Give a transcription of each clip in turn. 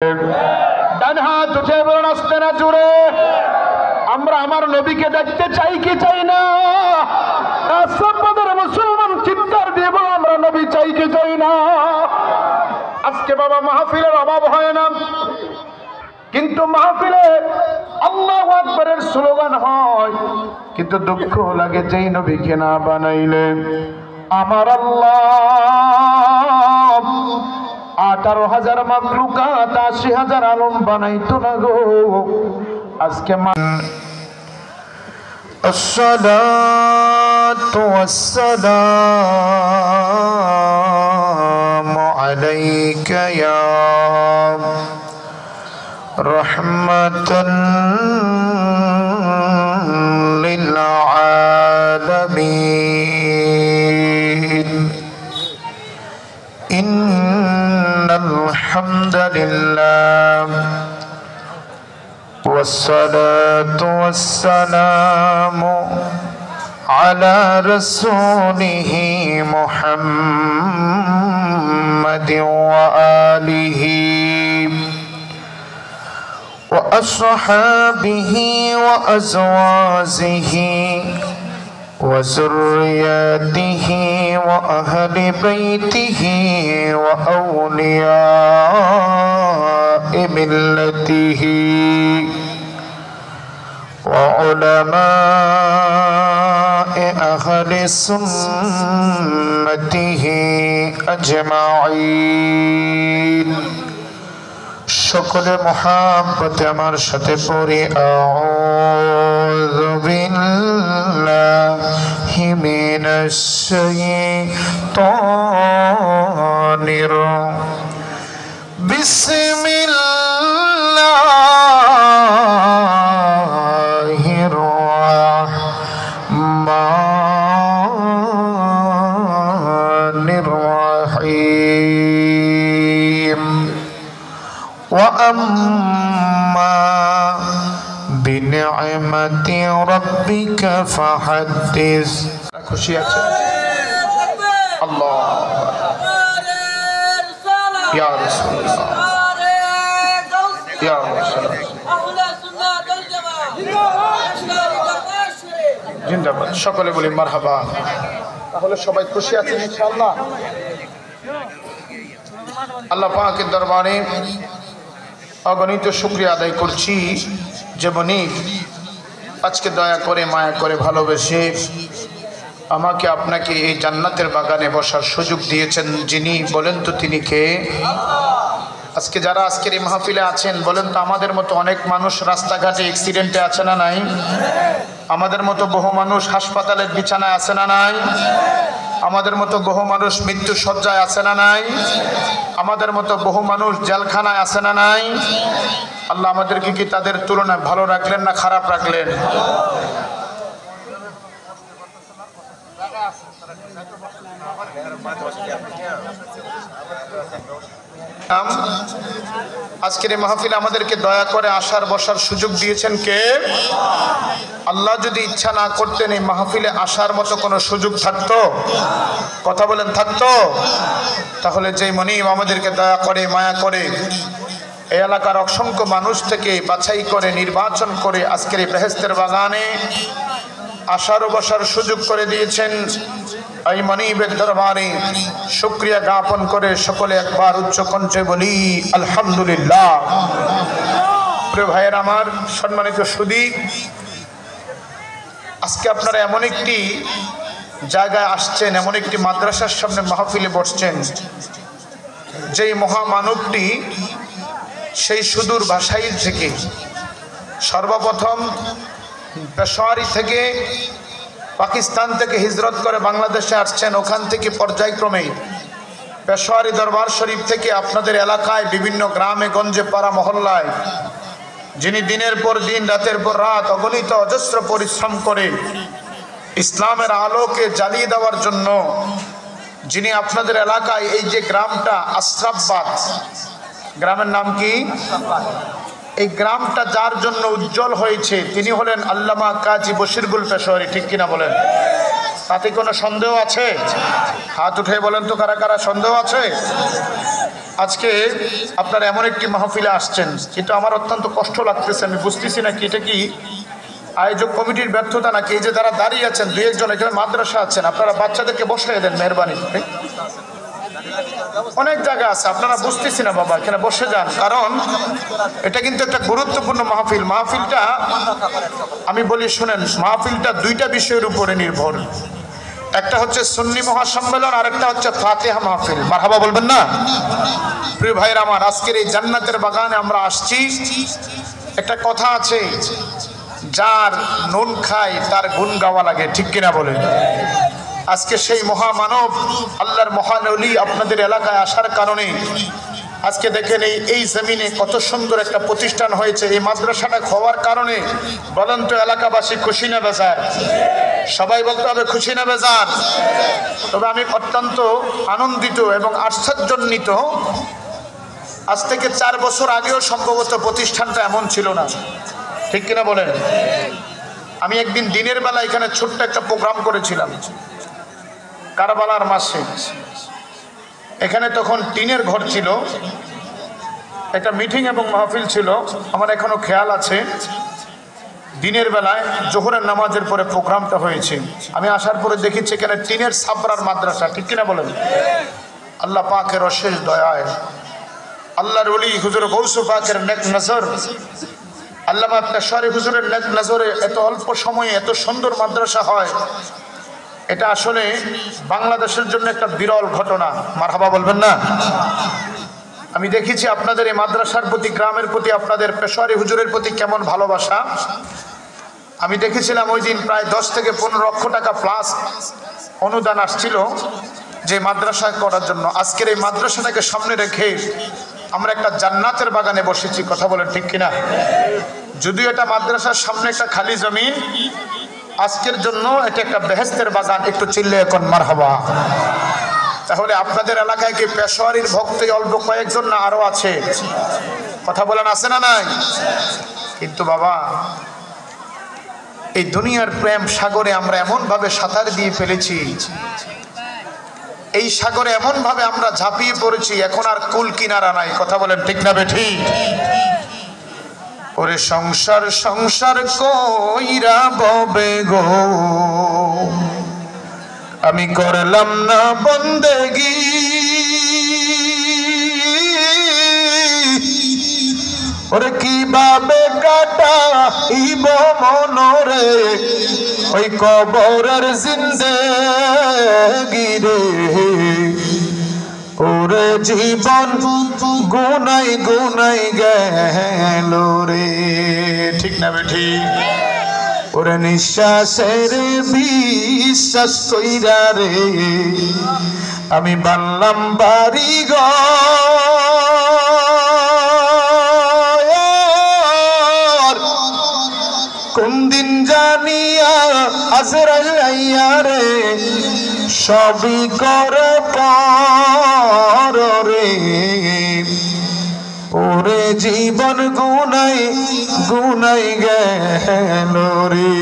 ডান হাত উঠে বলুন আস্তে না জোরে। আমরা আমার নবীকে দেখতে চাই কি চাই না? রাস্তার মুসলমান চিৎকার দিয়ে বলো আমরা নবী চাই কি চাই না? আজকে বাবা মাহফিলের অভাব হয় না, কিন্তু মাহফিলে আল্লাহু আকবারের স্লোগান হয়, কিন্তু দুঃখ লাগে যেই নবীকে না বানাইলে। আমার আল্লাহ 18,000 মাখলুকাত 80,000 আলম বানাইতো না গো। আজকে আসসালাতু ওয়াসসালামু আলাইকা ইয়া রাহমাতান লিল আলামিন। ইন্নাল হামদালিল্লাহ والصلاة والسلام على رسوله محمد وآله وأصحابه وأزواجه وذرياته وأهل بيته وأولياء ملته وعلماء أهل سنته أجمعين। সকলে মুহাব্বতে আমার সাথে পড়ি আউযু বিল্লাহি মিনাশ শাইতানির বিসমিল্লাহির রাহমানির রাহিম। وأما بنعمة ربك فحدث। খুশি আছে আল্লাহ ইয়া রাসূলুল্লাহ ইয়া রাসূলুল্লাহ জিন্দাবাদ। সকলে বলি মারহাবা। তাহলে সবাই খুশি আছেন ইনশাআল্লাহ। আল্লাহ পাকের দরবারে অগণিত শুকরিয়া আদায় করছি যে মনিব আজকে দয়া করে মায়া করে ভালোবেসে আমাকে আপনাকে এই জান্নাতের বাগানে বসার সুযোগ দিয়েছেন। যিনি বলেন তো তিনি কে? আজকে যারা আজকের এই মাহফিলে আছেন বলেন তো আমাদের মতো অনেক মানুষ রাস্তাঘাটে অ্যাক্সিডেন্টে আছে না নাই? আমাদের মতো বহু মানুষ হাসপাতালের বিছানায় আছে না নাই? আমাদের মতো বহু মানুষ মৃত্যু শয্যায় আছে না নাই? আমাদের মতো বহু মানুষ জেলখানায় আছে না নাই? আল্লাহ আমাদেরকে কি তাদের তুলনায় ভালো রাখলেন না খারাপ রাখলেন? আজকের এই মাহফিলে আমাদেরকে দয়া করে আসার বসার সুযোগ দিয়েছেন কে? আল্লাহ যদি ইচ্ছা না করতেন এই মাহফিলে আসার মতো কোনো সুযোগ থাকতো? কথা বলেন থাকতো? তাহলে যেই মনিব আমাদেরকে দয়া করে মায়া করে এই এলাকার অসংখ্য মানুষ থেকে বাছাই করে নির্বাচন করে আজকের এই বেহেশতের বাগানে আসার ও বসার সুযোগ করে দিয়েছেন, এই মনিবের দরবারে শুকরিয়া জ্ঞাপন করে সকলে একবার উচ্চ কণ্ঠে বলি আলহামদুলিল্লাহ। প্রিয় ভাইয়ের আমার, সম্মানিত সুধী, আজকে আপনারা এমন একটি জায়গায় আসছেন, এমন একটি মাদ্রাসার সামনে মাহফিলে বসছেন, যেই মহামানবটি সেই সুদূর ভাষাইর থেকে সর্বপ্রথম পেশোয়ারি থেকে পাকিস্তান থেকে হিজরত করে বাংলাদেশে আসছেন। ওখান থেকে পর্যায়ক্রমে পেশোয়ারি দরবার শরীফ থেকে আপনাদের এলাকায় বিভিন্ন গ্রামে গঞ্জে পাড়া মহল্লায় যিনি দিনের পর দিন রাতের পর রাত অগণিত অজস্র পরিশ্রম করে ইসলামের আলোকে জ্বালিয়ে দেওয়ার জন্য, যিনি আপনাদের এলাকায় এই যে গ্রামটা আশরাফবাদ, গ্রামের নাম কি? এই গ্রামটা যার জন্য উজ্জ্বল হয়েছে তিনি হলেন আল্লামা কাজী বশিরগুল পেশোয়ারি। ঠিক কিনা বলেন? তাতে কোনো সন্দেহ আছে? হাত উঠে বলেন তো কারা কারা সন্দেহ আছে? আজকে আপনারা এমন একটি মাহফিলে আসছেন, কিন্তু আমার অত্যন্ত কষ্ট লাগতেছে। আমি বুঝতেছি না কি এটা কি আয়োজক কমিটির ব্যর্থতা নাকি এই যে যারা দাঁড়িয়ে আছেন দুই একজন এখানে মাদ্রাসা আছেন, আপনারা বাচ্চাদেরকে বসিয়ে দেন মেহরবানি করে। অনেক জায়গা আছে, আপনারা বুঝতেছি না বাবা, এখানে বসে যান, কারণ এটা কিন্তু একটা গুরুত্বপূর্ণ মাহফিল। মাহফিলটা আমি বলি শুনেন, মাহফিলটা দুইটা বিষয়ের উপরে নির্ভর। একটা হচ্ছে সুন্নি মহাসম্মেলন, আর একটা হচ্ছে ফাতিহা মাহফিল। মারহাবা বলবেন না? প্রিয় ভাইরা আমার, আজকের এই জান্নাতের বাগানে আমরা আসছি। একটা কথা আছে, যার নুন খায় তার গুণ গাওয়া লাগে, ঠিক কিনা বলেন? আজকে সেই মহামানব আল্লাহর মহান ওলি আপনাদের এলাকায় আসার কারণে আজকে দেখেন এই জমিনে কত সুন্দর একটা প্রতিষ্ঠান হয়েছে। এই মাদ্রাসাটা হওয়ার কারণে বলেন তো এলাকাবাসী খুশি না বেজার? সবাই বলতে হবে খুশি না বেজার? তবে আমি অত্যন্ত আনন্দিত এবং আশ্চর্যান্বিত। আজ থেকে 4 বছর আগেও সম্ভবত প্রতিষ্ঠানটা এমন ছিল না, ঠিক কিনা বলেন? আমি একদিন দিনের বেলা এখানে ছোট্ট একটা প্রোগ্রাম করেছিলাম কারবালার মাসে। এখানে তখন টিনের ঘর ছিল, একটা মিটিং এবং মাহফিল ছিল। আমার এখনো খেয়াল আছে, দিনের বেলায় জোহরের নামাজের পরে প্রোগ্রামটা হয়েছে। আমি আসার পরে দেখেছি এখানে টিনের সাবরার মাদ্রাসা, ঠিক কিনা বলেন? আল্লাহ পাকের অশেষ দয়ায়, আল্লাহর ওলি হুজুর গৌসু পাকের নেক নজর, আল্লামা পেশওয়ারি হুজুরের নেক নজরে এত অল্প সময়ে এত সুন্দর মাদ্রাসা হয়, এটা আসলে বাংলাদেশের জন্য একটা বিরল ঘটনা। মারহাবা বলবেন না? আমি দেখেছি আপনাদের এই মাদ্রাসার প্রতি, গ্রামের প্রতি, আপনাদের পেশওয়ারি হুজুরের প্রতি কেমন ভালোবাসা। আমি দেখেছিলাম ওই দিন প্রায় 10 থেকে 15 লক্ষ টাকা প্লাস অনুদান আসছিল যে মাদ্রাসা করার জন্য। আজকের এই মাদ্রাসাটাকে সামনে রেখে আমরা একটা জান্নাতের বাগানে বসেছি, কথা বলেন ঠিক কিনা? যদিও এটা মাদ্রাসার সামনে একটা খালি জমিন, আজকের জন্য এটা একটা বেহেশতের বাগান। একটু চিল্লে এখন মারহাবা। তাহলে আপনাদের এলাকায় কি পেশওয়ারির ভক্ত অল্প কয়েকজন না আরো আছে? কথা বলেন আছে না নাই? কিন্তু বাবা, এই দুনিয়ার প্রেম সাগরে আমরা এমন ভাবে সাঁতার দিয়ে ফেলেছি, এই সাগরে এমন ভাবে আমরা ঝাঁপিয়ে পড়েছি, এখন আর কুল কিনারা নাই। কথা বলেন ঠিক না বেঠি? ওরে সংসার সংসার কইরা ববে গো, আমি করলাম না বন্দেগি, ওরে কিভাবে কাটাইব মনরে ওই কবরের জিন্দেগি রে, ওরে জীবন গুনাই গুনাই গেল রে, ঠিক না বেঠি? ওরে নিঃশ্বাসের বিশ্বাস কইরা রে আমি বানলাম বাড়ি ঘর, কোন দিন জানিয়া আজরাইল আইয়া রে সবই করে পর রে, ওরে জীবন গুনাই গুনাই গেল রে,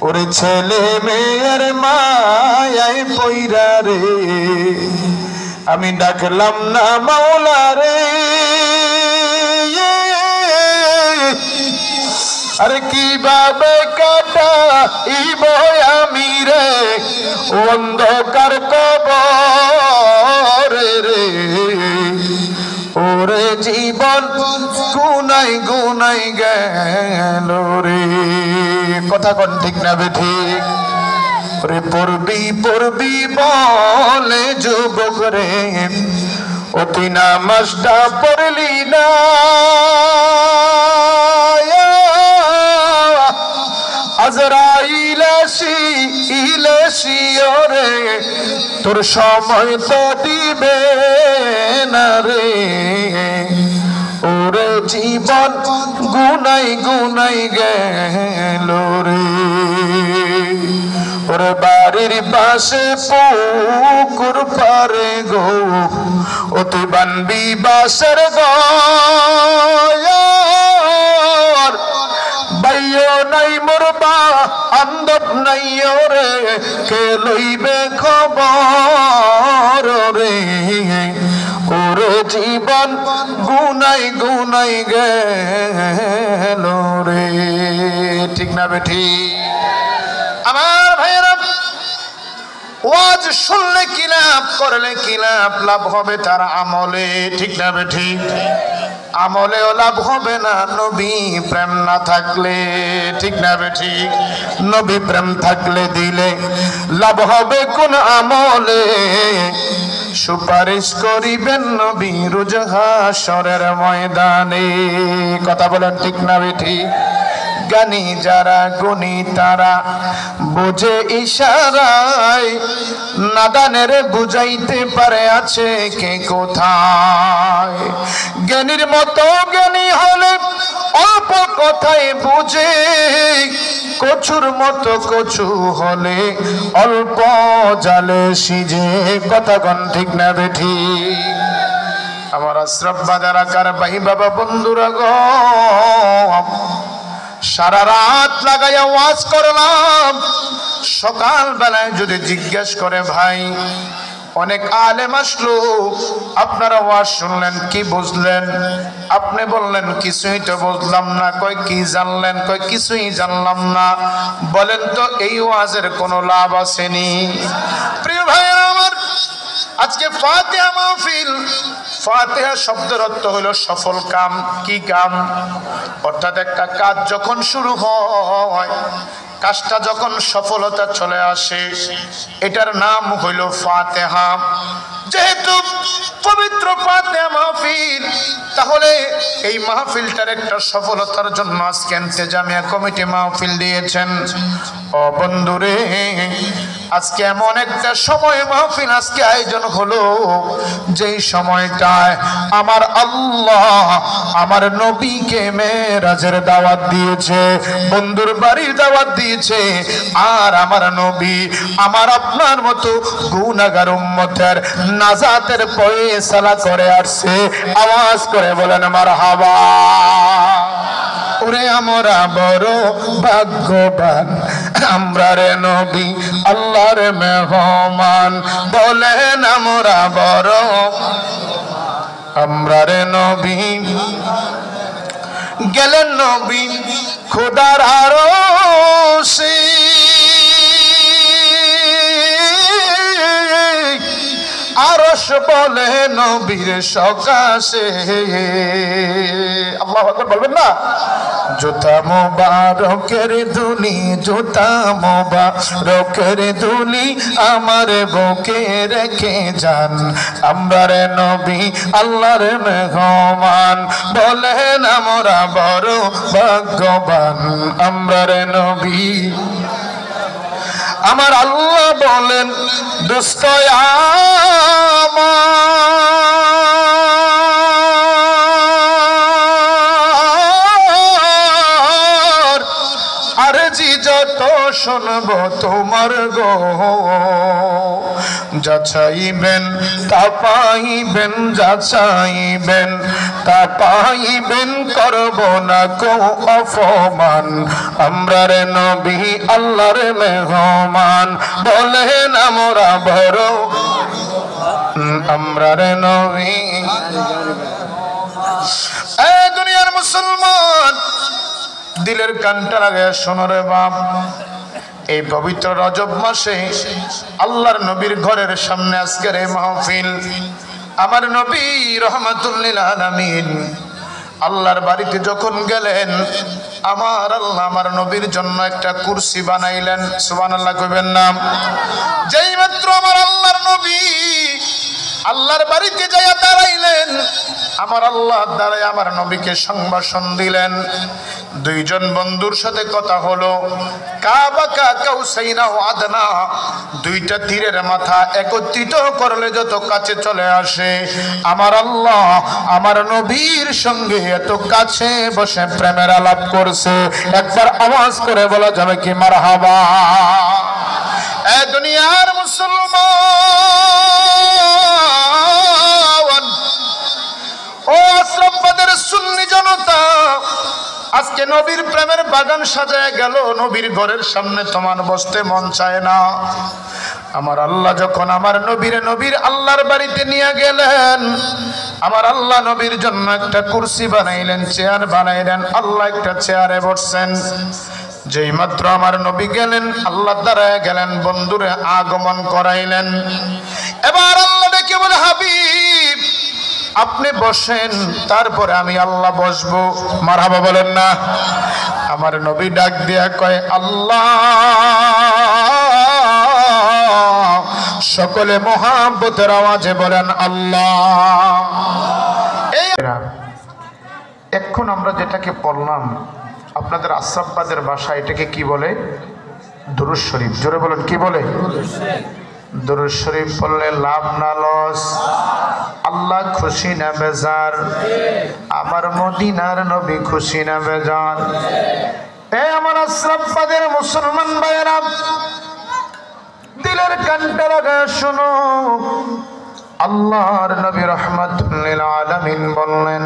ওরে ছেলে মেয়ের মায়ায় পইরা রে আমি ডাকলাম না মাওলা রে, আরে কিভাবে কাটাইব আমি রে অন্ধকার কবর রে, ওরে জীবন গুনাই গুনাই গেল রে। কথা কোন ঠিক না বেঠিক? ওরে পড়বি পড়বি বলে যুবক রে, অতি নামাজটা পড়লি না, আজরাইল আসিলে ওরে তোর সময় তো দিবে না রে, ওরে জীবন গুনাই গুনাই গেল রে, ওরে বাড়ির পাশে পুকুর পারে গো অতি বানবি বাসের ঘর, বাইও নাই মরবা আন্দব নাই ওরে কে লইবে খবর রে, জীবন গুনাই গুনাই গেল রে। ঠিক না বেঠি? আমার ভাইয়েরা, ওয়াজ শুনলে কি লাভ, করলে কি লাভ? লাভ হবে তার আমলে। ঠিক না বেঠি? আমলেও লাভ হবে না নবী প্রেম না থাকলে। ঠিক না বেঠি? নবী প্রেম থাকলে দিলে লাভ হবে কোন আমলে? সুপারিশ করিবেন নবী রোজ হাশরের ময়দানে। কথা বলেন ঠিক না বেঠি? জ্ঞানী যারা গুণী তারা বুঝে ইশারায়, নাদানের বুঝাইতে পারে আছে কে কোথায়। জ্ঞানীর মতো জ্ঞানী হলে অল্প কথায় বুঝে, কচুর মতো কচু হলে অল্প জালে সিজে। কথা কোন ঠিক না বেঠি? আমার আশরাফ বাজার আকার ভাই বাবা বন্ধুরা গো, সারা রাত লাগাইয়া ওয়াজ করলাম। সকাল বেলায় যদি জিজ্ঞেস করে ভাই অনেক আলেম আসলো, আপনারা ওয়াজ শুনলেন কি বুঝলেন? আপনি বললেন কিছুই তো বুঝলাম না। কয় কি জানলেন? কয় কিছুই জানলাম না। বলেন তো এই ওয়াজের কোনো লাভ আসেনি? প্রিয় ভাইয়েরা আমার, আজকে ফাতিহা মাহফিল। ফাতিহা শব্দের অর্থ হলো সফল কাম। কি কাম? অর্থাৎ একটা কাজ যখন শুরু হয়, কাজটা যখন সফলতা চলে আসে, এটার নাম হইল ফাতিহা। যেহেতু পবিত্র ফাতিহা মাহফিল, তাহলে এই মাহফিলটার একটা সফলতার জন্য আজকে ইন্তেজামিয়া কমিটি মাহফিল দিয়েছেন। ও বন্ধুরে, আজকে এমন একটা সময় মাহফিল আজকে আয়োজন হলো, যেই সময়টায় আমার আল্লাহ আমার নবীকে মেরাজের দাওয়াত দিয়েছে, বন্ধুর বাড়ির দাওয়াত দিয়েছে। আর আমার নবী আমার আপনার মতো গুনাহগার উম্মতের নাজাতের ফয়সালা করে আসছে। আওয়াজ করে বলেন মারহাবা। ওরে আমরা বড় ভাগ্যবান, আমরা রে নবী আল্লাহর মেহমান। বলেন আমরা বড়, আমরা রে নবী গেলেন নবী খোদার আরশে। আরশ বলে নবীর সকাশে। আল্লাহু আকবার বলবেন না? জুতা মোবারকের দুলি, জুতা মোবারকের দুলি আমার বুকে রেখে যান। আমরা রে নবী আল্লাহর মেহমান। বলেন আমরা বড় ভাগ্যবান, আমরা রে নবী। আমার আল্লাহ বলেন দোস্ত আমার, আরজি যত শুনব তোমার গো। যাচাইবেন তা পাইবেন, যাচাইবেন তা পাইবেন, করব না কো অপমান। আমরা রে নবী আল্লাহর মেহমান। বলেন আমরা বড়, আমরা রে নবী। এ দুনিয়ার মুসলমান, দিলের কানটা লাগে শোনো রে বাপ। এই পবিত্র রজব মাসে আল্লাহর নবীর ঘরের সামনে আজকের এই মাহফিল। আমার নবী রহমাতুল লিল আলামিন আল্লাহর বাড়িতে যখন গেলেন, আমার আল্লাহ আমার নবীর জন্য একটা কুরসি বানাইলেন। সুবহানাল্লাহ কইবেন না? যেই মাত্র আমার আল্লাহর নবী আল্লাহর বাড়িতে যাইয়া দাঁড়াইলেন, আমার আল্লাহ দাঁড়ায় আমার নবীকে সংভাষণ দিলেন। দুইজন বন্ধুর সাথে কথা হলো। কাবা কাউসাইনা ও আদনা, দুইটা তীরের মাথা একত্রিত করলে যত কাছে চলে আসে। আমার আল্লাহ আমার নবীর সঙ্গে এত কাছে বসে প্রেমের আলাপ করছে। একবার আওয়াজ করে বলা যাবে কি মারহাবা? এ দুনিয়ার মুসলমান, ও আশরাফ বাদের সুন্নি জনতা, আজকে নবীর প্রেমের বাগান সাজায় গেল, নবীর ঘরের সামনে তোমার বসতে মন চায় না। আমার আল্লাহ যখন আমার নবীর আল্লাহর বাড়িতে নিয়ে গেলেন, আমার আল্লাহ নবীর জন্য একটা কুরসি বানাইলেন, চেয়ার বানাইলেন। আল্লাহ একটা চেয়ারে বসছেন। যেই মাত্র আমার নবী গেলেন, আল্লাহ দাঁড়ায় গেলেন, বন্ধুরে আগমন করাইলেন। এবার আল্লাহ ডেকে বলে, হাবিব আপনি বসেন, তারপরে আমি আল্লাহ বসবো। মারহাবা বলেন না। আমার নবী ডাক দিয়া কয়, আল্লাহ। সকলে মহাব্বতের আওয়াজে বলেন আল্লাহ। এখন আমরা যেটাকে পড়লাম, আপনাদের আশরাফবাদের ভাষা এটাকে কি বলে? দুরূদ শরীফ। জোরে বলেন, কি বলে? দুরূদ শরীফ পড়লে লাভ না লস? আল্লাহ খুশি না বেজার? আমার মদিনার নবী খুশি না বেজার? এ আমার আশরাফবাদের মুসলমান ভাইয়েরা, দিলের কানটা লাগায় শোনো। আল্লাহর নবী রাহমাতুল লিল আলামিন বললেন,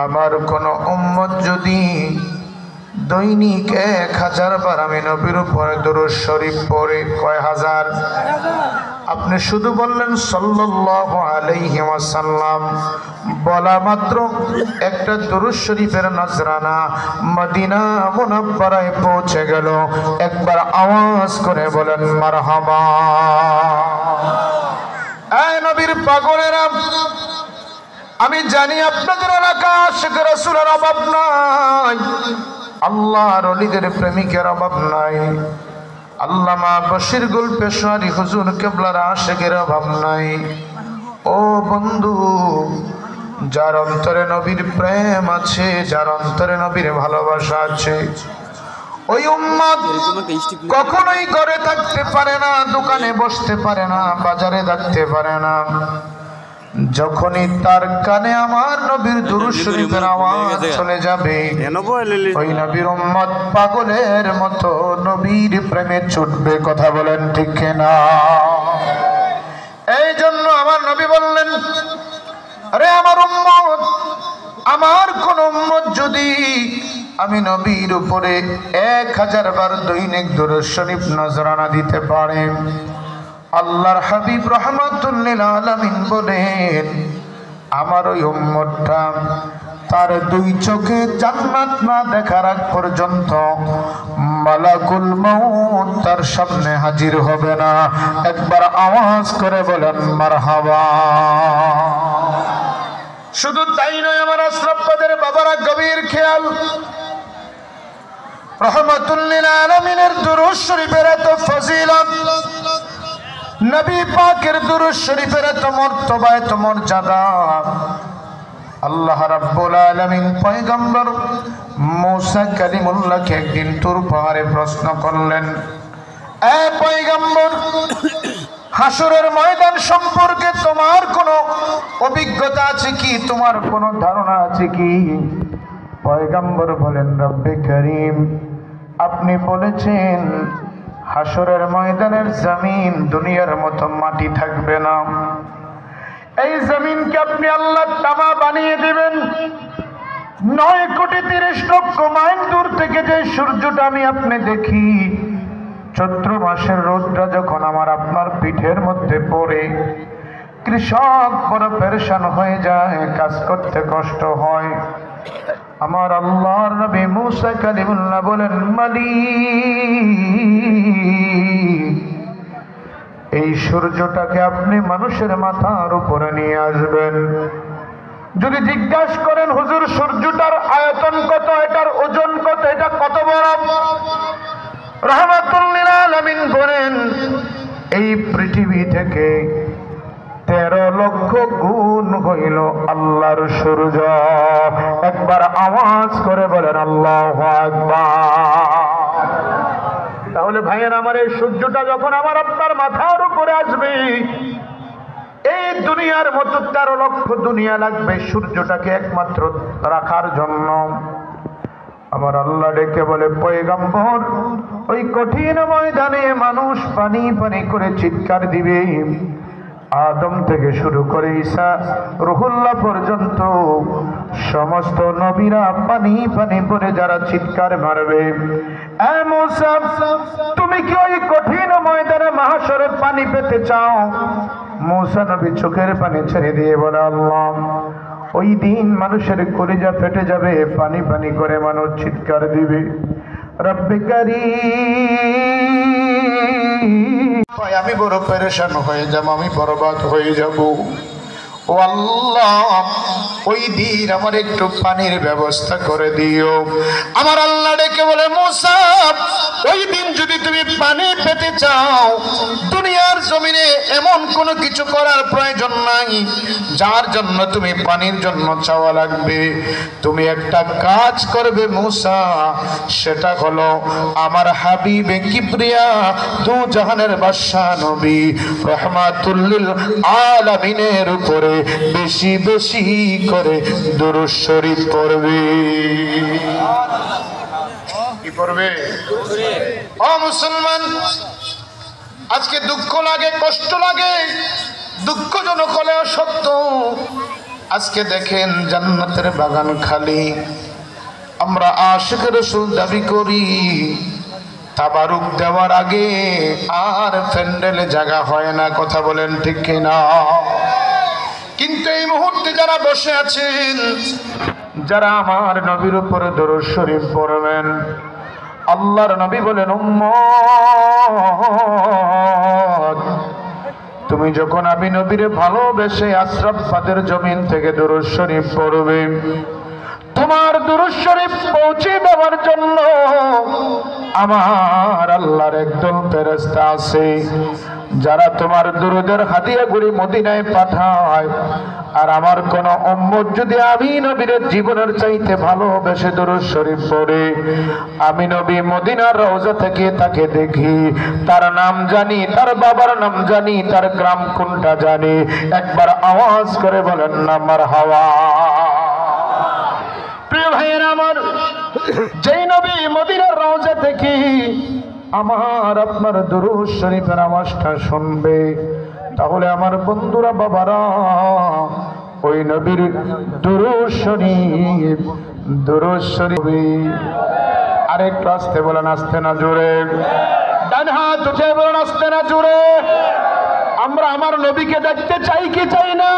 আমার কোন উম্মত যদি দৈনিক 1000 বার আমি নবীর উপরে দুরূদ শরীফ পড়ে, কয় হাজার? আপনি শুধু বললেন সাল্লাল্লাহু আলাইহি ওয়াসাল্লাম, বলা মাত্র একটা দুরূদ শরীফের নজরানা মদিনা মুনাব্বারায় পৌঁছে গেল। একবার আওয়াজ করে বলেন মারহাবা। এই নবীর পাগলেরা, আমি জানি আপনাদের এলাকা আশিক রাসূলের অভাব নাই, আল্লাহর ওলিদের প্রেমিকের অভাব নাই, আল্লামা বশির গুল পেশওয়ারি হুজুর কিবলার আশিকের অভাব নাই। ও বন্ধু, যার অন্তরে নবীর প্রেম আছে, যার অন্তরে নবীর ভালোবাসা আছে, ওই উম্মত কখনোই ঘরে থাকতে পারে না, দোকানে বসতে পারে না, বাজারে থাকতে পারে না। যখনই তার কানে আমার নবীর দুরূদ শরীফের আওয়াজ চলে যাবে, ওই নবীর উম্মত পাগলের মতো নবীর প্রেমে ছুটবে। কথা বলেন ঠিক না? এই জন্য আমার নবী বললেন, আরে আমার উম্মত, আমার কোন উম্মত যদি আমি নবীর উপরে 1000 বার দৈনিক দুরূদ শরীফ নজরানা দিতে পারে, আল্লাহর হাবিব রাহমাতুল লিল আলামিন বলেন, আমার ওই উম্মতটা তার 2 চোখে জান্নাত না দেখার আগ পর্যন্ত মালাকুল মউত তার সামনে হাজির হবে না। একবার আওয়াজ করে বলেন মারহাবা। শুধু তাই নয়, আমার আশরাফবাদের বাবারা গভীর খেয়াল, রাহমাতুল লিল আলামিনের দুরূদ শরীফের এত ফজিলত, নবী পাকের দুরূদ শরীফের এত মর্তবা, এত মর্যাদা, আল্লাহ রাব্বুল আলামিন পয়গম্বর মুসা কালিমুল্লাহকে একদিন তুর পাহাড়ে প্রশ্ন করলেন, এ পয়গম্বর, হাসরের ময়দান সম্পর্কে তোমার কোনো অভিজ্ঞতা আছে কি, তোমার কোনো ধারণা আছে কি? পয়গম্বর বলেন, রব্বে করিম, আপনি বলেছেন হাসরের ময়দানের জমিন দুনিয়ার মতো মাটি থাকবে না। এই জমিনকে আপনি আল্লাহ তামা বানিয়ে দিবেন। 9,30,00,000 মাইল দূর থেকে যে সূর্যটা আমি আপনি দেখি, চৈত্র মাসের রোদটা যখন আমার আপনার পিঠের মধ্যে পড়ে, কৃষক বড় পেরেশান হয়ে যায়, কাজ করতে কষ্ট হয়। আমার আল্লাহর নবী মুসা কালিমুল্লাহ বলেন, মালিক, এই সূর্যটাকে আপনি মানুষের মাথার উপরে নিয়ে আসবেন। যদি জিজ্ঞাসা করেন, হুজুর সূর্যটার আয়তন কত, এটার ওজন কত, এটা কত বড়, রাহমাতুল লিল আলামিন বলেন, এই পৃথিবী থেকে 13 লক্ষ গুণ হইল আল্লাহর সূর্য। একবার আওয়াজ করে বলেন আল্লাহু আকবার। তাহলে ভাইয়ের আমার, এই সূর্যটা যখন আমার আপনার মাথার উপরে আসবে, এই দুনিয়ার মতো 13 লক্ষ দুনিয়া লাগবে সূর্যটাকে একমাত্র রাখার জন্য। আমার আল্লাহ ডেকে বলে, পয়গম্বর, ওই কঠিন ময়দানে মানুষ পানি পানি করে চিৎকার দিবে। আদম থেকে শুরু করে ঈসা রুহুল্লাহ পর্যন্ত সমস্ত নবীরা পানি পানি করে যারা চিৎকার মারবে, এ মূসা, তুমি কি ওই কঠিন ময়দানে মাহশরে পানি পেতে চাও? मूसा नबी चोखेर पानी छेड़े दिए बोले अल्लाह ওই দিন মানুষের কলিজা ফেটে যাবে, পানি পানি করে মানুষ চিৎকার দিবে, রব্বে কারীম আমি বড় পেরেশান হয়ে যাব, আমি বরবাদ হয়ে যাব। ও আল্লাহ ওই দিন আমার একটু পানির ব্যবস্থা করে দিও। আমার আল্লাহ ডেকে বলে মুসা ওই দিন যদি তুমি পানি পেতে চাও দুনিয়ার জমিনে এমন কোনো কিছু করার প্রয়োজন নাই যার জন্য তুমি পানির জন্য চাওয়া লাগবে। তুমি একটা কাজ করবে মুসা, সেটা হলো আমার হাবিবে কিবরিয়া দু জাহানের বাদশা নবী রহমাতুল লিল আলামিনের উপরে বেশি বেশি করে দুরূদ শরীফ পড়বে। কি পড়বে? ও মুসলমান, আজকে দুঃখ লাগে, কষ্ট লাগে, দুঃখজনক হলেও সত্য। আজকে দেখেন জান্নাতের বাগান খালি, আমরা আশিক রাসূল দাবি করি, তাবারুক দেওয়ার আগে আর প্যান্ডেলে জায়গা হয় না। কথা বলেন ঠিক কিনা? কিন্তু এই মুহূর্তে যারা বসে আছেন, যারা আমার নবীর উপরে দরুদ শরীফ পড়বেন, আল্লাহর নবী বলেন উম্মত তুমি যখন আমি নবীরে ভালোবেসে আশরাফ ফাদের জমিন থেকে দরুদ শরীফ পড়বে, তোমার দরুদ শরীফ পৌঁছে দেওয়ার জন্য আমার আল্লাহর একদল ফেরেশতা আছে যারা তোমার দুরুদের হাদিয়াগুলি মদিনায় পাঠায়। আর আমার কোন উম্মত যদি আমি নবীর জীবনের চাইতে ভালোবেসে দরুদ শরীফ পড়ে, আমি নবী মদিনার রওজা থেকে তাকে দেখি, তার নাম জানি, তার বাবার নাম জানি, তার গ্রাম কোনটা জানি, একবার আওয়াজ করে বলেন না মারহাবা। প্রিয় ভাইয়েরা আমার, যেই নবী মদিনার রওজা থেকে আমার আপনার দরুদ শরীফের আওয়াজটা শুনবে, তাহলে আমার বন্ধুরা বাবারা ওই নবীর দরুদ শরীফ আরেকটু আসতে বলেন, আসতে না জোরে, ডান হাত উঠে বলেন আসতে না জোরে। আমরা আমার নবীকে দেখতে চাই কি চাই না?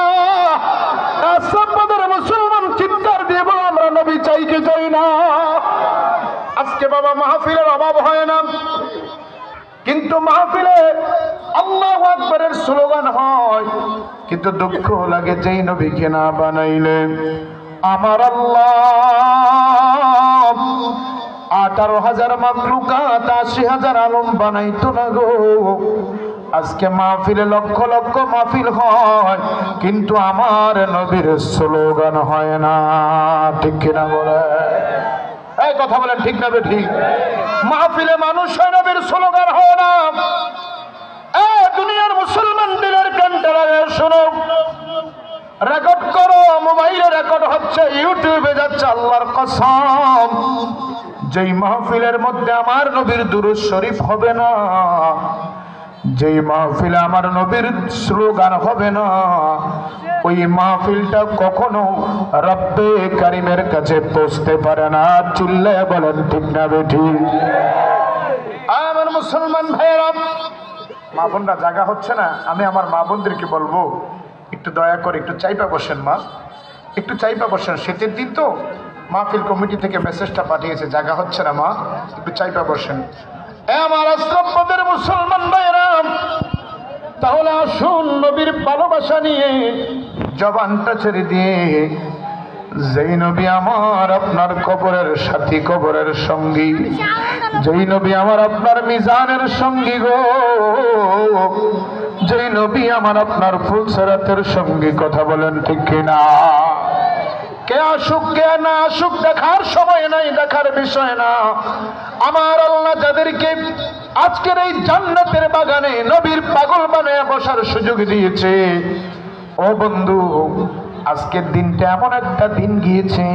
মুসলমান চিৎকার দিয়ে বলো আমরা নবী চাই কি চাই না? আজকে বাবা মাহফিলের অভাব হয় না, কিন্তু মাহফিলে আল্লাহু আকবারের স্লোগান হয়, কিন্তু দুঃখ লাগে যেই নবীকে না বানাইলে। আমার আল্লাহ 18,000 মাখলুকাত 80,000 আলম বানাইতো না গো। আজকে মাহফিলে লক্ষ লক্ষ মাহফিল হয়, কিন্তু আমার নবীর স্লোগান হয় না। ঠিক কিনা বলে? এই কথা বলেন ঠিক না ঠিক? মাহফিলে মানুষ হয়, নবীর স্লোগান হয় না। দুনিয়ার মুসলমান দিনের কানটা শোনো, রেকর্ড করো, মোবাইলে রেকর্ড হচ্ছে, ইউটিউবে যাচ্ছে, আল্লাহর কসম যেই মাহফিলের মধ্যে আমার নবীর দুরূদ শরীফ হবে না, যেই মাহফিলে আমার নবীর স্লোগান হবে না, ওই মাহফিলটা কখনো রব্বে কারিমের কাছে পৌঁছতে পারে না। চিল্লায় বলেন ঠিক না বেঠিক? আমার মুসলমান ভাইয়েরা, মা বোনরা জায়গা হচ্ছে না, আমি আমার মা বোনদেরকে বলবো একটু দয়া করে একটু চাইপা বসেন, মা একটু চাইপা বসেন। শীতের দিন তো, মাহফিল কমিটি থেকে মেসেজটা পাঠিয়েছে, জায়গা হচ্ছে না মা, একটু চাইপা বসেন। আমার আশ্রমদের মুসলমান ভাইয়েরা, তাহলে আসুন নবীর ভালোবাসা নিয়ে জবানটা ছেড়ে দিয়ে, যেই নবী আমার আপনার কবরের সাথী, কবরের সঙ্গী, যেই নবী আমার আপনার মিজানের সঙ্গী গো, যেই নবী আমার আপনার ফুলসরাতের সঙ্গী, কথা বলেন ঠিক কিনা? কে আসুক কে না আসুক দেখার সময় নাই, দেখার বিষয় না। আমার আল্লাহ যাদেরকে আজকের এই জান্নাতের বাগানে নবীর পাগল বানায় বসার সুযোগ দিয়েছে, ও বন্ধু আজকের দিনটা এমন একটা দিন গিয়েছে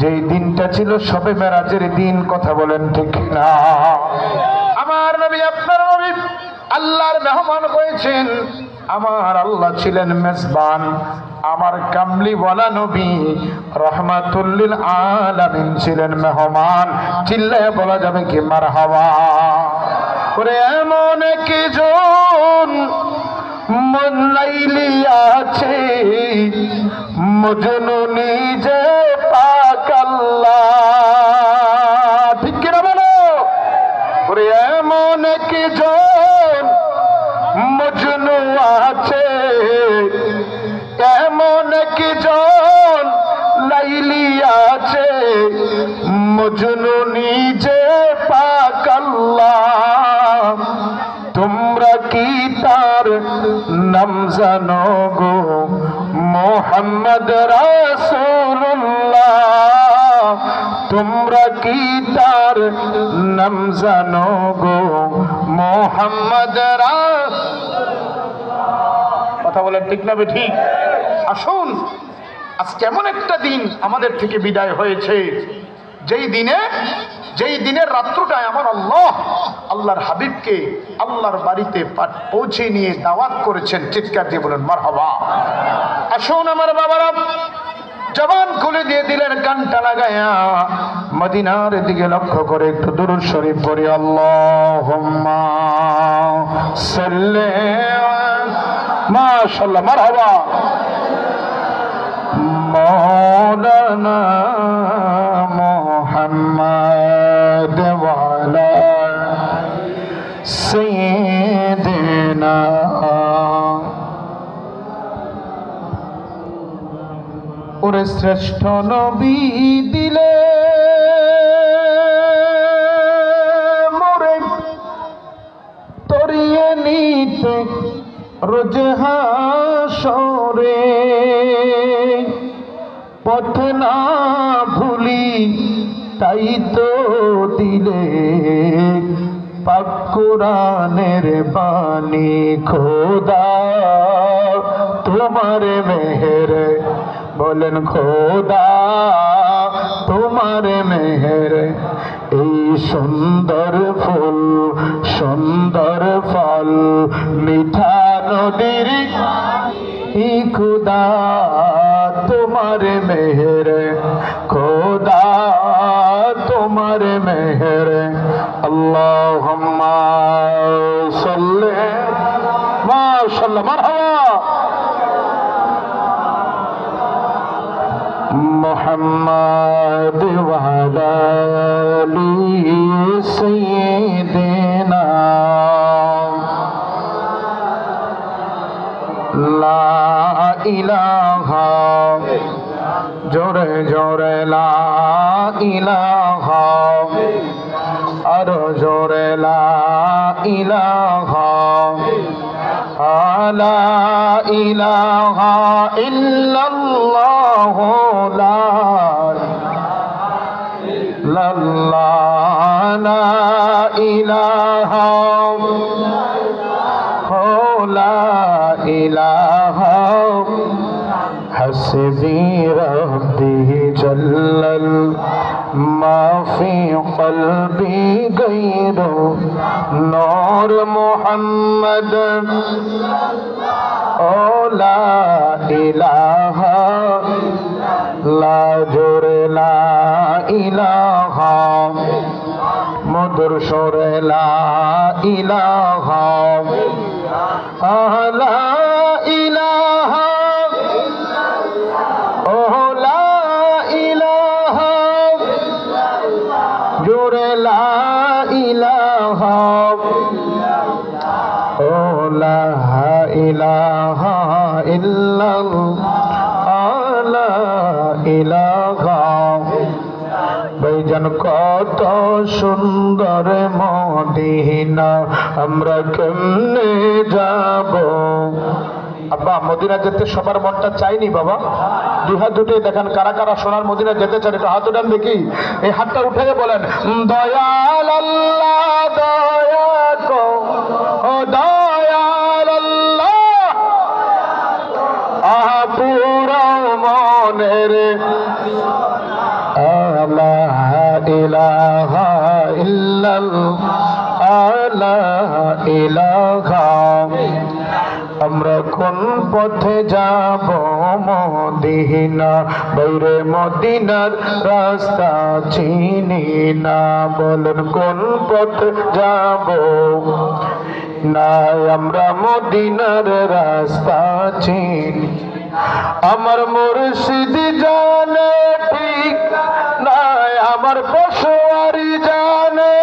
যেই দিনটা ছিল শবে মেরাজের দিন। কথা বলেন ঠিক না? আমার নবী আপনার নবী আল্লাহর মেহমান হয়েছেন, আমার আল্লাহ ছিলেন মেজবান, আমার কামলিওয়ালা নবী রহমাতুল লিল আলামিন ছিলেন মেহমান। চিল্লায় বলা যাবে কি মারহাবা? করে এমন একজন লাইলি আছে মজনু নিজে পাক আল্লাহ। ঠিক কিনা বলো? ওরে এমন কি জন মজনু আছে, এমন কি জন লাইলি আছে মজনু নিজে পাক আল্লাহ। তোমরা কি তার নাম জানো গো মোহাম্মদ রাসূলুল্লাহ? তোমরা কি তার নাম জানো গো মোহাম্মদ রাসূলুল্লাহ? কথা বলেন ঠিক না ঠিক? আসুন, আজকে এমন একটা দিন আমাদের থেকে বিদায় হয়েছে যেই দিনের রাত্রটায় আমার আল্লাহর হাবিবকে আল্লাহর বাড়িতে পৌঁছে নিয়ে দাওয়াত করেছেন। চিৎকার দিয়ে বলেন মারহাবা। আসুন আমার বাবারা, জবান খুলে দিয়ে দিলেন কানটা লাগায়া মদিনার দিকে লক্ষ্য করে একটু দুরূদ শরীফ পড়ি। আল্লাহুম্মা সাল্লি মাশাআল্লাহ মারহাবা। মৌলানা মুহাম্মদ ওয়া আলা সাইয়্যিদিনা। ওরে শ্রেষ্ঠ নবী দিলে মোরে তরিয়ে নিতে রোজ হাসরে, পথ না ভুলি তাই তো দিলে পাক কুরআনের বাণী। খোদা তোমার মেহের, বলেন খোদা তোমার মেহের, এই সুন্দর ফুল সুন্দর ফল মিঠা নদীর খোদা তোমার মেহের, খোদা তোমার মেহের। আল্লাহুম্মা সাল্লি মাশাআল্লাহ মারহাবা। মুহাম্মদ ওয়া আলা আলি সাইয়্যিদিনা। লা ইলাহা, জোরে জোরে লা ইলাহা, আরো জোরে লা ইলাহা, লা ইলাহা ইল্লাল্লাহ, লা ইলাহা লা ইলাহা হাসবি রব্বি জাল্লাল মা ফি কলবি গায়রু নূর মুহাম্মদ। ও লা ইলাহা, লা জোরে লা ইলাহা, মধুর সুরে লা ইলাহা, লা ইলাহা, ও লা ইলাহা, জোরে লা ইলাহা, ও লা ইলাহা ইল্লাল্লাহ, লা ইলাহা। ভাইজান কত সুন্দর মদিনা, আমরা কেমনে যাব? আব্বা মদিনা যেতে সবার মনটা চাইনি বাবা? দুই হাত দুটোই দেখান, কারা কারা সোনার মদিনা যেতে চান একটু হাত উঠান দেখি। এই হাতটা উঠে বলেন দয়াল আল্লাহ দয়া কো, ও দয়াল আল্লাহ পুরা মনের, লা ইলাহা ইল্লাল্লাহ, লা ইলাহা। আমরা কোন পথে যাব মদিনা, বাইরে মদিনার রাস্তা চিনি না, বলেন কোন পথে যাব? নাই আমরা মদিনার রাস্তা চিনি আমার মুর্শিদ জানে ঠিক নাই আমার পশোয়ারি জানে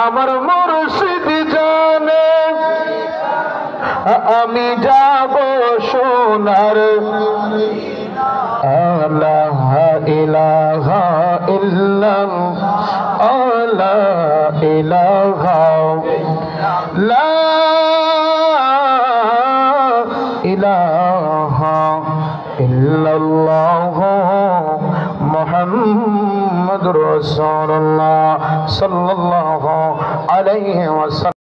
আমার মুর্শিদ জানে আমি যাব সোনার লা ইলাহা ইল্লাল্লাহ লা ইলাহা লা ইলাহা ইল্লাল্লাহ মুহাম্মাদুর রাসূলুল্লাহ সাল্লাল্লাহু আলাইহি ওয়াসাল্লাম।